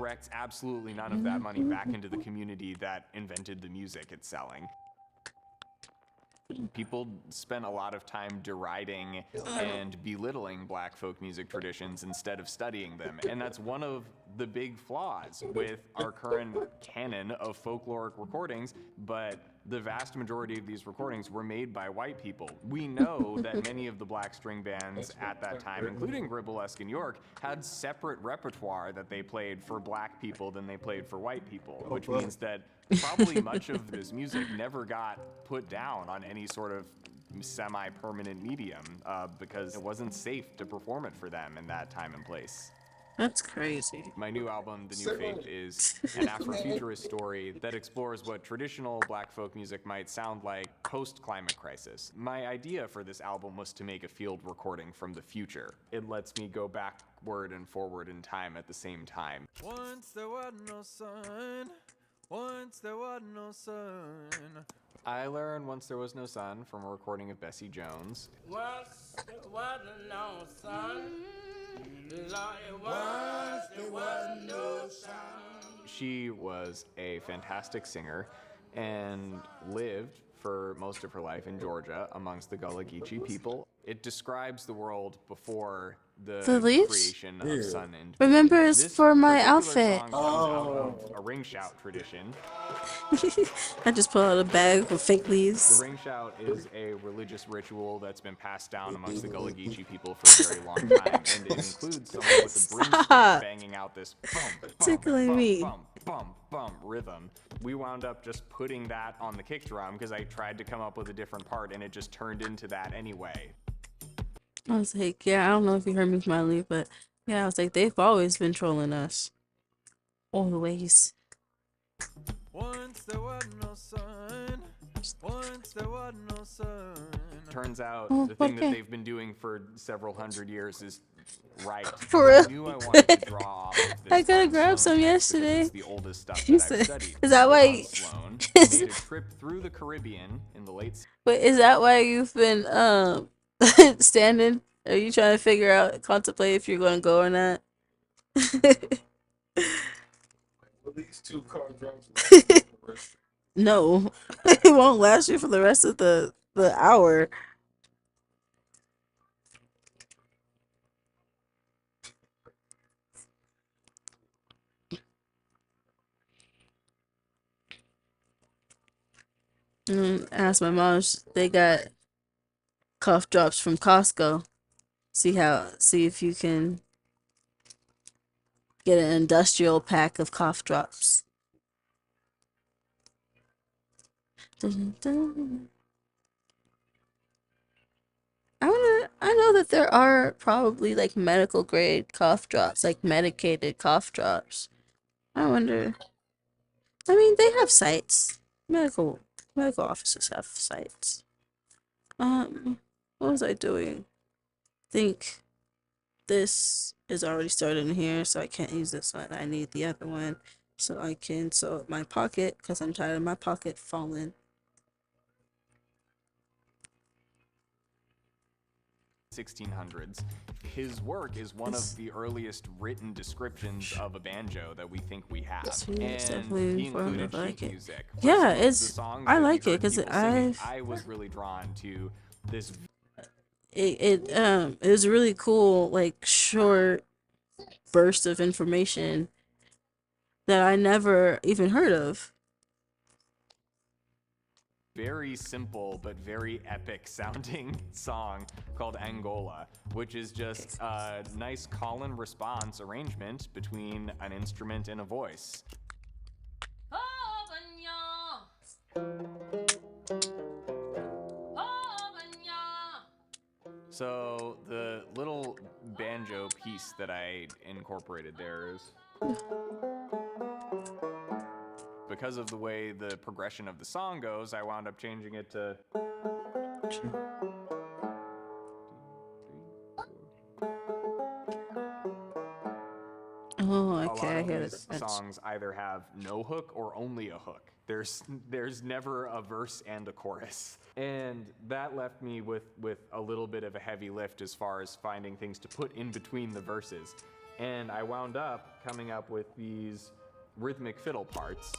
redirects absolutely none of that money back into the community that invented the music it's selling. People spent a lot of time deriding and belittling black folk music traditions instead of studying them. And that's one of the big flaws with our current canon of folkloric recordings, but the vast majority of these recordings were made by white people. We know that many of the black string bands at that time, including Gribblesque in York, had separate repertoire that they played for black people than they played for white people, which means that probably much of this music never got put down on any sort of semi-permanent medium because it wasn't safe to perform it for them in that time and place. That's crazy. My new album, The New Faith, is an Afrofuturist story that explores what traditional black folk music might sound like post-climate crisis. My idea for this album was to make a field recording from the future. It lets me go backward and forward in time at the same time. Once there was no sun. Once there was no sun. I learned Once There Was No Sun from a recording of Bessie Jones. Once there was no sun. Once there was no sun. She was a fantastic singer and lived for most of her life in Georgia amongst the Gullah Geechee people. It describes the world before the leaves? creation of sun and Remember, it's This for my particular outfit. song comes out of a ring shout tradition. I just pull out a bag of fake The leaves. ring shout is a religious ritual that's been passed down amongst the Gullah Geechee people for a very long time, and it includes someone with a broomstick Stop. banging out this bum, bum, Tickling bum, me. bum, bum, bum rhythm. We wound up just putting that on the kick drum because I tried to come up with a different part, and it just turned into that anyway. I was like, yeah, I don't know if you heard me finally, but yeah, I was like, they've always been trolling us. Always. Once there was no sun. Once there was no sun. Turns out Oh, the thing that okay. they've been doing for several hundred years is right. For I real? knew I wanted to draw off of this I gotta on grab Sloan some text because yesterday. It's the oldest stuff You that I've said- studied. is that why- On Sloan is- made a trip through the Caribbean in the late But is that why you've been standing? Are you trying to figure out, contemplate if you're gonna go or not? At least 2 car drops. No, it won't last you for the rest of the hour. Ask my mom. They got cough drops from Costco. See if you can get an industrial pack of cough drops. Dun, dun. I know that there are probably like medical grade cough drops, like medicated cough drops. I wonder. I mean, they have sites. Medical offices have sites. What was I doing? I think this is already started in here, so I can't use this one. I need the other one so I can sew up my pocket because I'm tired of my pocket falling. 1600s. His work is one of the earliest written descriptions of a banjo that we think we have. Sweet, And definitely he included I like sheet it. music. Yeah, Some of the it's- songs I that we like it heard 'cause people singing, I've- I was really drawn to this It was a really cool, like, short burst of information that I never even heard of. very simple but very epic sounding song called Angola, which is just a nice call and response arrangement between an instrument and a voice. So the little banjo piece that I incorporated there is because of the way the progression of the song goes, I wound up changing it to Oh, a okay, lot I of hear these that. songs either have no hook or only a hook. There's never a verse and a chorus. And that left me with a little bit of a heavy lift as far as finding things to put in between the verses. And I wound up coming up with these rhythmic fiddle parts.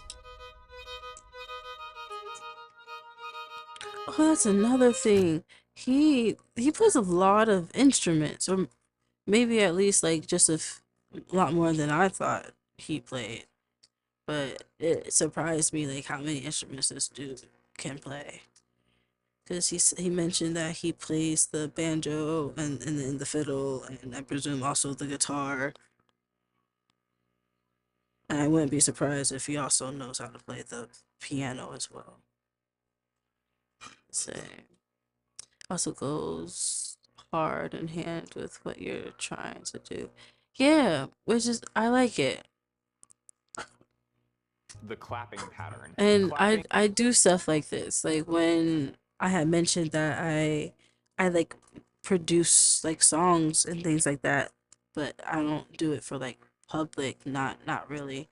Oh, that's another thing. He plays a lot of instruments, or maybe at least like just a lot more than I thought he played. But it surprised me like how many instruments this dude can play. Because he mentioned that he plays the banjo and then the fiddle, and I presume also the guitar. And I wouldn't be surprised if he also knows how to play the piano as well. So also goes hard in hand with what you're trying to do. Yeah, which is I like it. The clapping pattern. And Clapping I do stuff like this. Like when I had mentioned that I like produce like songs and things like that, but I don't do it for like public, not really.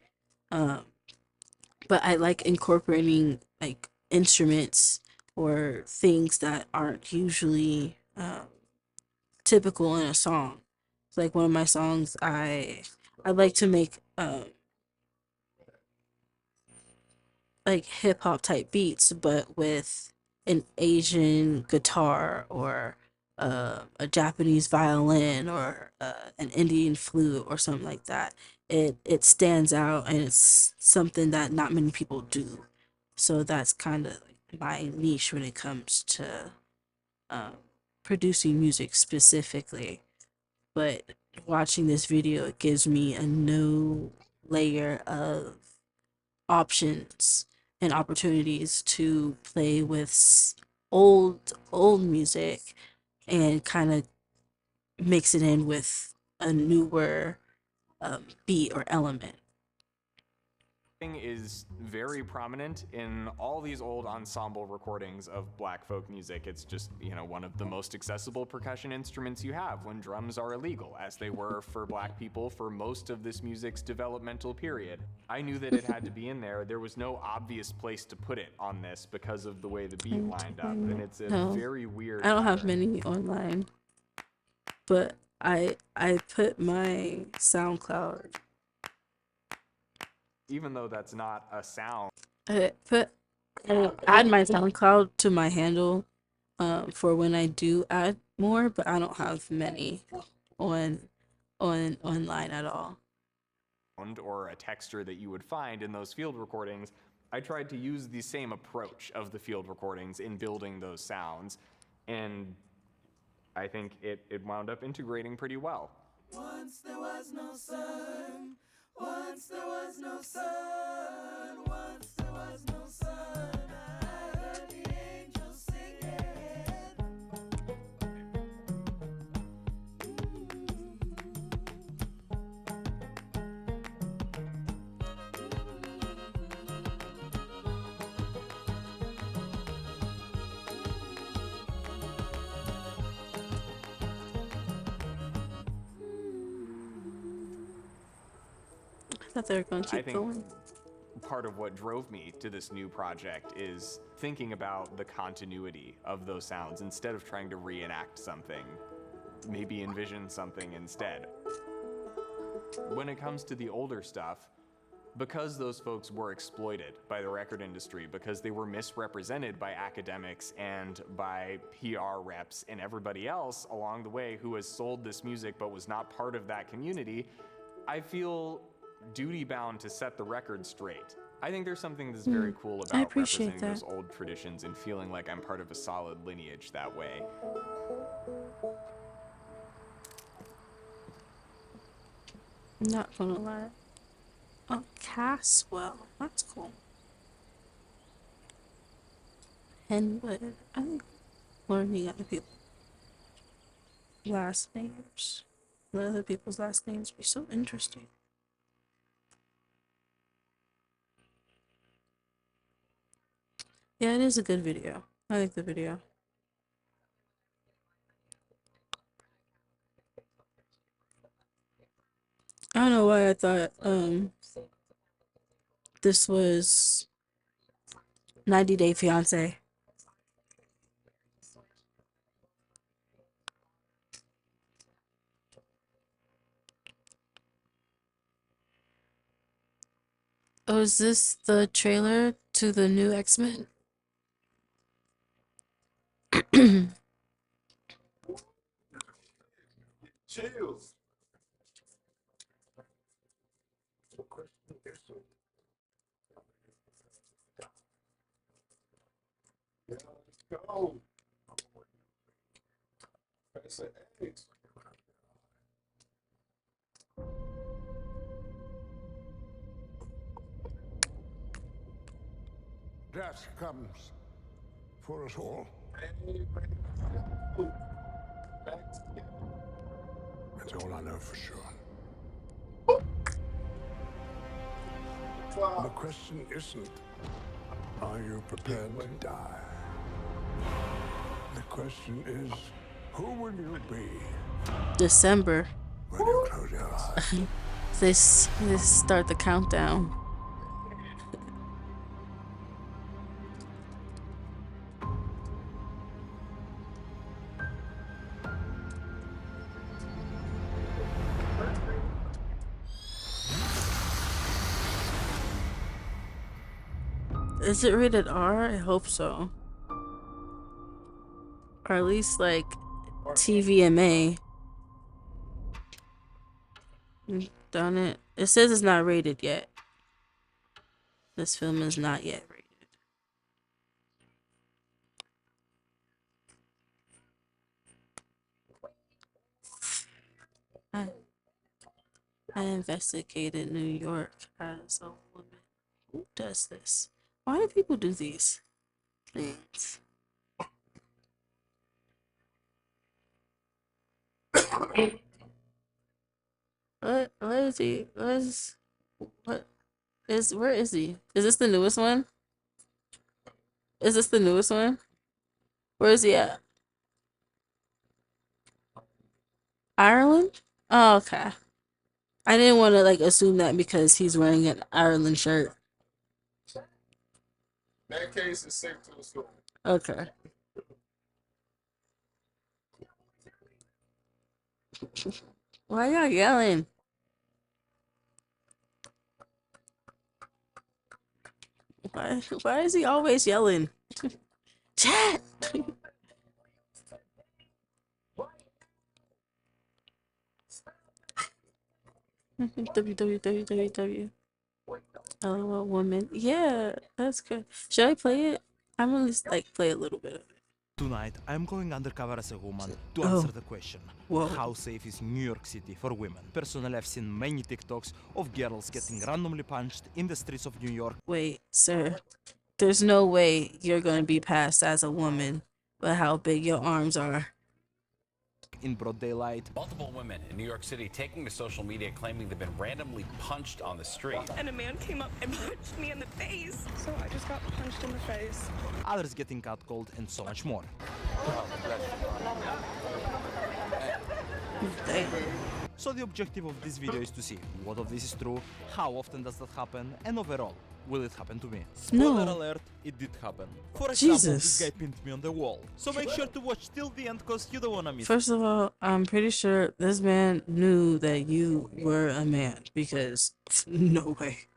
Um but I like incorporating like instruments or things that aren't usually typical in a song. It's like one of my songs I like to make like hip hop type beats, but with an Asian guitar or a Japanese violin or an Indian flute or something like that. It stands out and it's something that not many people do. So that's kind of like my niche when it comes to um, producing music specifically. But watching this video, it gives me a new layer of options and opportunities to play with old music and kind of mix it in with a newer beat or element. is very prominent in all these old ensemble recordings of black folk music. It's just, one of the most accessible percussion instruments you have when drums are illegal, as they were for black people for most of this music's developmental period. I knew that it had to be in there. There was no obvious place to put it on this because of the way the beat lined up, and it's a No, very weird I don't have pattern. many online, but I put my SoundCloud. Even though that's not a sound. I add my SoundCloud to my handle for when I do add more, but I don't have many on online at all. Or a texture that you would find in those field recordings, I tried to use the same approach of the field recordings in building those sounds, and I think it wound up integrating pretty well. Once there was no sun. Once there was no sun. Once there was no sun. I heard the angels singing. I thought they were going to I keep think going. part of what drove me to this new project is thinking about the continuity of those sounds instead of trying to reenact something. Maybe envision something instead. When it comes to the older stuff, because those folks were exploited by the record industry, because they were misrepresented by academics and by PR reps and everybody else along the way who has sold this music but was not part of that community, I feel duty bound to set the record straight. I think there's something that's very cool about appreciate representing that. those old traditions and feeling like I'm part of a solid lineage that way. I'm not gonna lie. Oh, Caswell. That's cool. Henwood. I think learning other people's last names. The other people's last names be so interesting. Yeah, it is a good video. I like the video. I don't know why I thought this was 90 Day Fiance. Oh, is this the trailer to the new X-Men? Chills. Yeah, let's go. Press an X. Death comes for us all. Hey, man. Back together. That's all I know for sure. The Wow. question isn't, are you prepared to die? The question is, who will you be December. when you close your eyes? This start the countdown. Is it rated R? I hope so. Or at least like TVMA. Darn it. It says it's not rated yet. This film is not yet rated. I investigated New York as a woman. Who does this? Why do people do these things? What is he? Where is he? Is this the newest one? Is this the newest one? Where is he at? Ireland? Oh, okay. I didn't want to like assume that because he's wearing an Ireland shirt. In that case, it's safe to assume. Okay. Why y'all yelling? Why is he always yelling? Chat! www. LOL woman. Yeah, that's good. Should I play it? I'm gonna just like play a little bit of it. Tonight, I'm going undercover as a woman to Oh. answer the question, Whoa. how safe is New York City for women? Personally, I've seen many TikToks of girls getting randomly punched in the streets of New York Wait, sir. There's no way you're gonna be passed as a woman with how big your arms are. in broad daylight. Multiple women in New York City taking to social media claiming they've been randomly punched on the street. And a man came up and punched me in the face. So I just got punched in the face. Others getting catcalled, and so much more. Damn. So the objective of this video is to see what of this is true, how often does that happen, and overall, will it happen to me? No. Spoiler alert, it did happen. For example, Jesus. this guy pinned me on the wall. So make sure to watch till the end cause you don't wanna miss it. First of all, I'm pretty sure this man knew that you were a man because no way.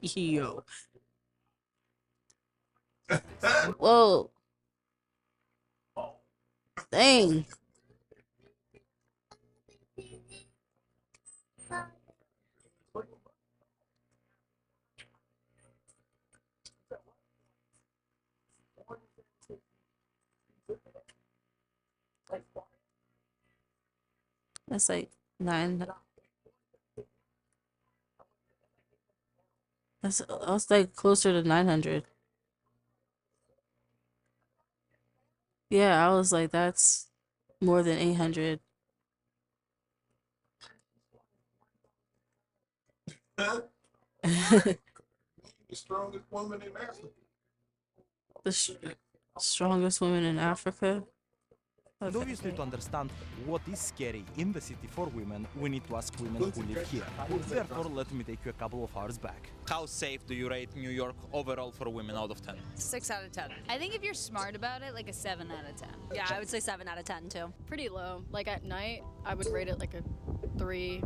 Yo. Whoa. Dang. That's like 9. That's like closer to 900. Yeah, I was like, that's more than 800. The strongest woman in Africa. The strongest woman in Africa. And obviously, to understand what is scary in the city for women, we need to ask women who live here. Therefore, let me take you a couple of hours back. How safe do you rate New York overall for women out of 10? 6 out of 10. I think if you're smart about it, like a 7 out of 10. Yeah, I would say 7 out of 10 too. Pretty low. Like at night, I would rate it like a 3,